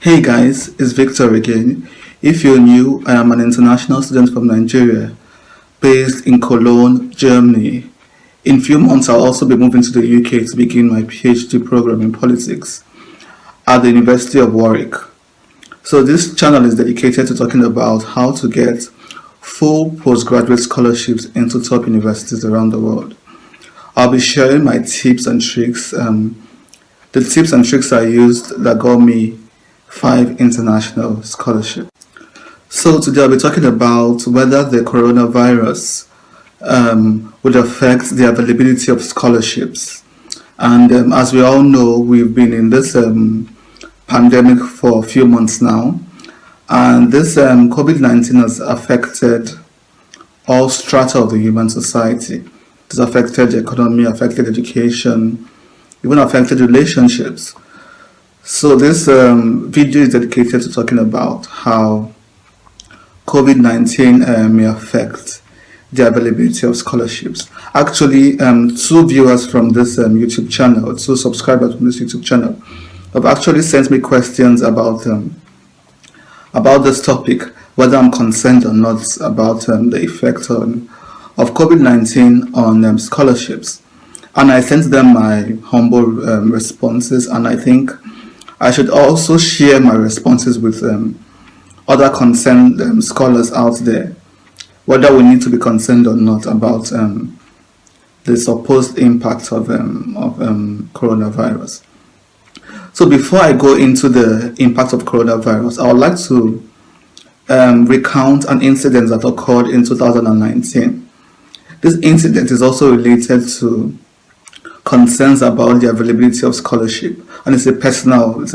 Hey guys, it's Victor again. If you're new, I am an international student from Nigeria, based in Cologne, Germany. In few months, I'll also be moving to the UK to begin my PhD program in politics at the University of Warwick. So this channel is dedicated to talking about how to get full postgraduate scholarships into top universities around the world. I'll be sharing my tips and tricks, the tips and tricks I used that got me 5 international scholarships. So today I'll be talking about whether the coronavirus would affect the availability of scholarships. And as we all know, we've been in this pandemic for a few months now, and this Covid-19 has affected all strata of the human society. It has affected the economy, affected education, even affected relationships. So this video is dedicated to talking about how COVID-19 may affect the availability of scholarships. Actually, 2 viewers from this YouTube channel, 2 subscribers from this YouTube channel, have actually sent me questions about this topic, whether I'm concerned or not about the effect of COVID-19 on scholarships. And I sent them my humble responses, and I think I should also share my responses with other concerned scholars out there, whether we need to be concerned or not about the supposed impact of coronavirus. So before I go into the impact of coronavirus, I would like to recount an incident that occurred in 2019. This incident is also related to concerns about the availability of scholarship, and it's a personal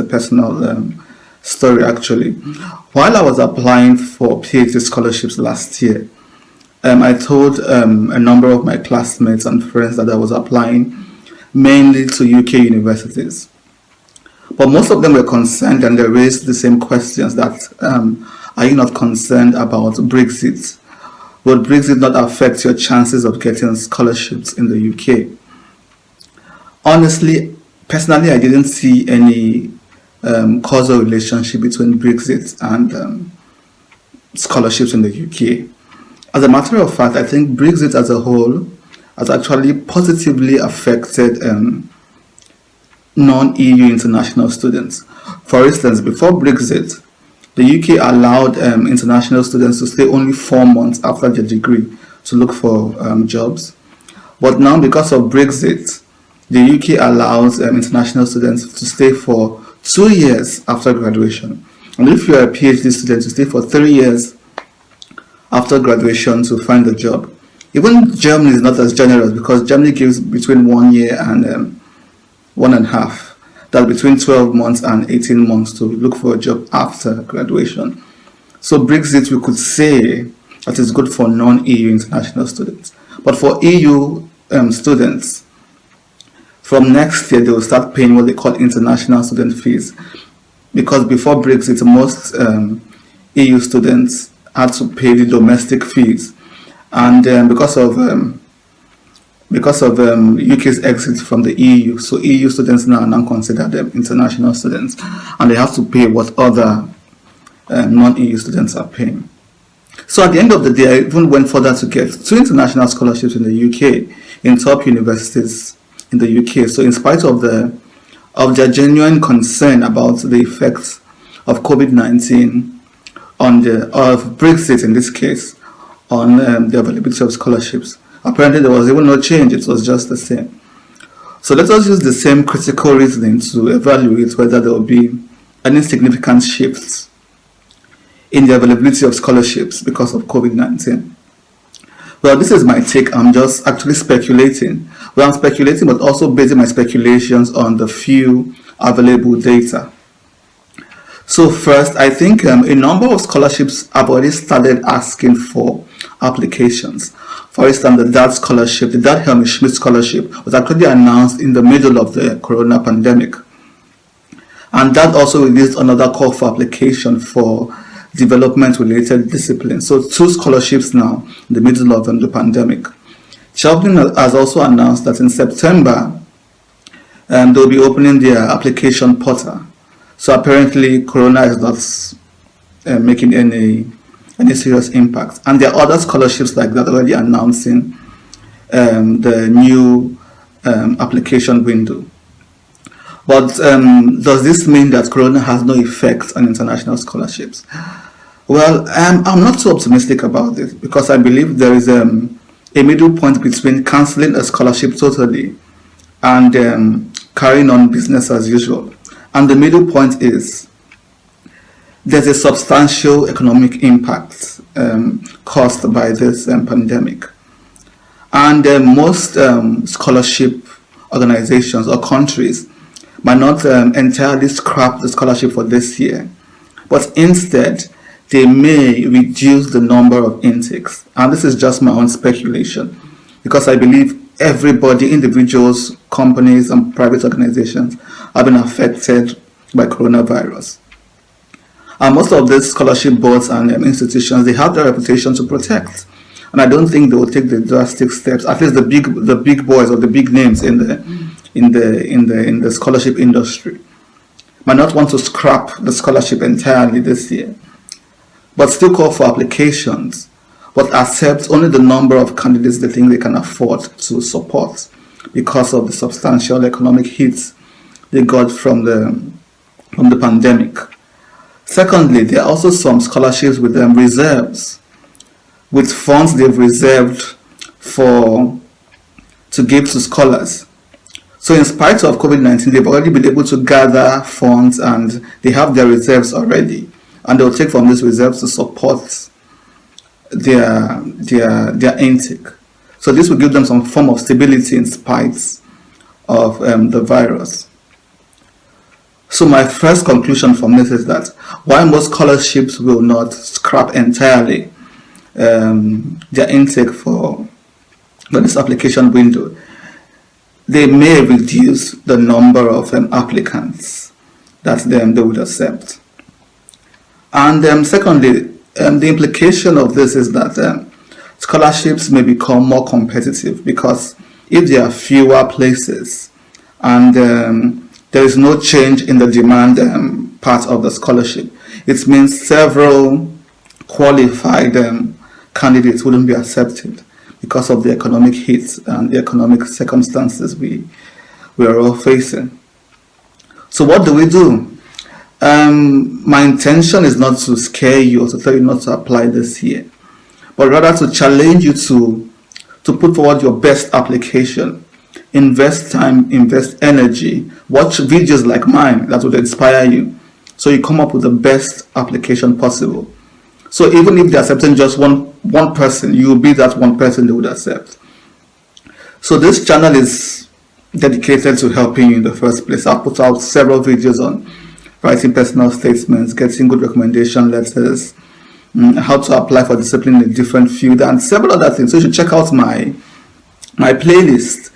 story actually. While I was applying for PhD scholarships last year, I told a number of my classmates and friends that I was applying mainly to UK universities, but most of them were concerned, and they raised the same questions that are you not concerned about Brexit? Would Brexit not affect your chances of getting scholarships in the UK? Honestly, personally, I didn't see any causal relationship between Brexit and scholarships in the UK. As a matter of fact, I think Brexit as a whole has actually positively affected non-EU international students. For instance, before Brexit, the UK allowed international students to stay only 4 months after their degree to look for jobs. But now, because of Brexit, the UK allows international students to stay for 2 years after graduation. And if you're a PhD student, you stay for 3 years after graduation to find a job. Even Germany is not as generous, because Germany gives between 1 year and 1.5. That's between 12 months and 18 months to look for a job after graduation. So Brexit, we could say that is good for non-EU international students. But for EU students, from next year, they will start paying what they call international student fees, because before Brexit, most EU students had to pay the domestic fees, and because of UK's exit from the EU, so EU students now are not considered international students, and they have to pay what other non-EU students are paying. So at the end of the day, I even went further to get 2 international scholarships in the UK, in top universities in the UK. So in spite of their genuine concern about the effects of COVID-19 of Brexit in this case, on the availability of scholarships, apparently there was even no change. It was just the same. So let us use the same critical reasoning to evaluate whether there will be any significant shifts in the availability of scholarships because of COVID-19. Well, this is my take. I'm just actually speculating. Well, I'm speculating, but also basing my speculations on the few available data. So first, I think a number of scholarships have already started asking for applications. For instance, the DAD scholarship, the DAD Helmut Schmidt scholarship, was actually announced in the middle of the corona pandemic. And that also released another call for application for development-related disciplines. So 2 scholarships now in the middle of the pandemic. Cheltenham has also announced that in September, they'll be opening their application portal. So apparently, Corona is not making any serious impact. And there are other scholarships like that already announcing the new application window. But does this mean that Corona has no effect on international scholarships? Well, I'm not so optimistic about this because I believe there is a middle point between cancelling a scholarship totally and carrying on business as usual. And the middle point is there's a substantial economic impact caused by this pandemic. And most scholarship organizations or countries might not entirely scrap the scholarship for this year, but instead they may reduce the number of intakes. And this is just my own speculation because I believe everybody, individuals, companies, and private organizations have been affected by coronavirus. And most of these scholarship boards and institutions, they have their reputation to protect. And I don't think they will take the drastic steps. At least the big boys or the big names in the scholarship industry might not want to scrap the scholarship entirely this year, but still call for applications, but accept only the number of candidates they think they can afford to support because of the substantial economic hits they got from the pandemic. Secondly, there are also some scholarships with reserves, with funds they've reserved to give to scholars. So in spite of COVID-19, they've already been able to gather funds and they have their reserves already. And they'll take from these reserves to support their intake. So this will give them some form of stability in spite of the virus. So my first conclusion from this is that while most scholarships will not scrap entirely their intake for this application window, they may reduce the number of applicants that they would accept. And secondly, the implication of this is that scholarships may become more competitive because if there are fewer places and there is no change in the demand part of the scholarship, it means several qualified candidates wouldn't be accepted because of the economic hits and the economic circumstances we are all facing. So what do we do? My intention is not to scare you or to tell you not to apply this year, but rather to challenge you to put forward your best application. Invest time, invest energy, watch videos like mine that would inspire you so you come up with the best application possible. So even if they're accepting just one person, you will be that one person they would accept. So this channel is dedicated to helping you in the first place. I've put out several videos on writing personal statements, getting good recommendation letters, how to apply for discipline in a different field, and several other things. So you should check out my playlist,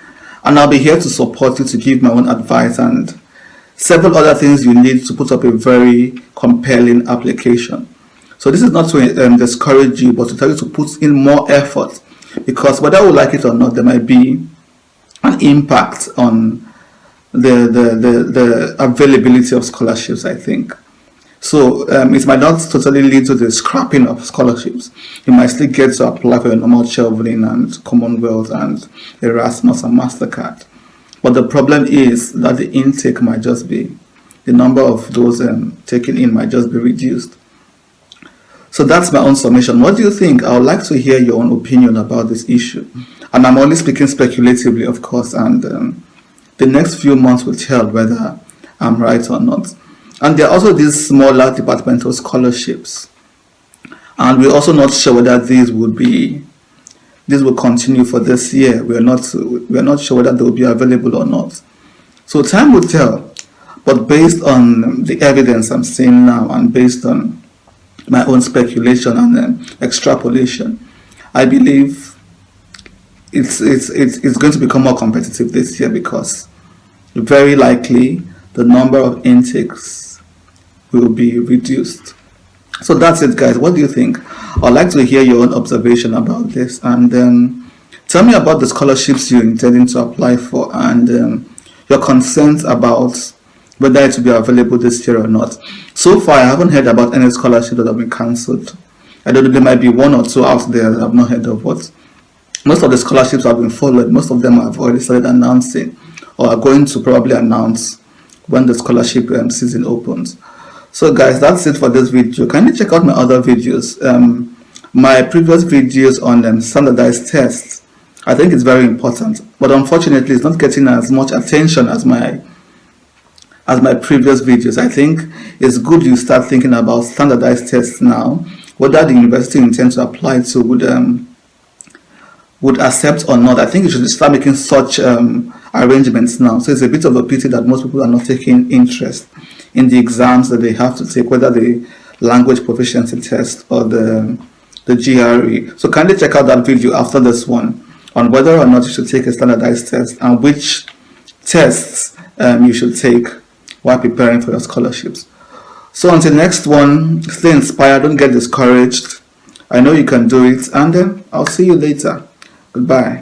and I'll be here to support you, to give my own advice and several other things you need to put up a very compelling application. So this is not to discourage you, but to tell you to put in more effort, because whether we like it or not, there might be an impact on the availability of scholarships, I think. So it might not totally lead to the scrapping of scholarships. You might still get to apply for your normal Chevelin and Commonwealth and Erasmus and MasterCard. But the problem is that the intake might just be, the number of those taken in might just be reduced. So that's my own summation. What do you think? I would like to hear your own opinion about this issue. And I'm only speaking speculatively, of course, and the next few months will tell whether I'm right or not. And there are also these smaller departmental scholarships. And we're also not sure whether these will continue for this year. We're not sure whether they will be available or not. So time will tell. But based on the evidence I'm seeing now and based on my own speculation and extrapolation, I believe it's going to become more competitive this year because very likely the number of intakes will be reduced. So that's it, guys. What do you think? I'd like to hear your own observation about this, and tell me about the scholarships you're intending to apply for and your concerns about whether it will be available this year or not. So far, I haven't heard about any scholarship that have been cancelled. I don't know, there might be one or two out there that I've not heard of, but most of the scholarships have been followed. Most of them have already started announcing or are going to probably announce when the scholarship season opens. So guys, that's it for this video. Kindly check out my other videos. My previous videos on standardized tests. I think it's very important, but unfortunately it's not getting as much attention as my previous videos. I think it's good you start thinking about standardized tests now, whether the university intends to apply to would accept or not. I think you should start making such arrangements now. So it's a bit of a pity that most people are not taking interest in the exams that they have to take, whether the language proficiency test or the GRE. So kindly check out that video after this one on whether or not you should take a standardized test and which tests you should take while preparing for your scholarships. So until next one, stay inspired, don't get discouraged. I know you can do it, and I'll see you later. Goodbye.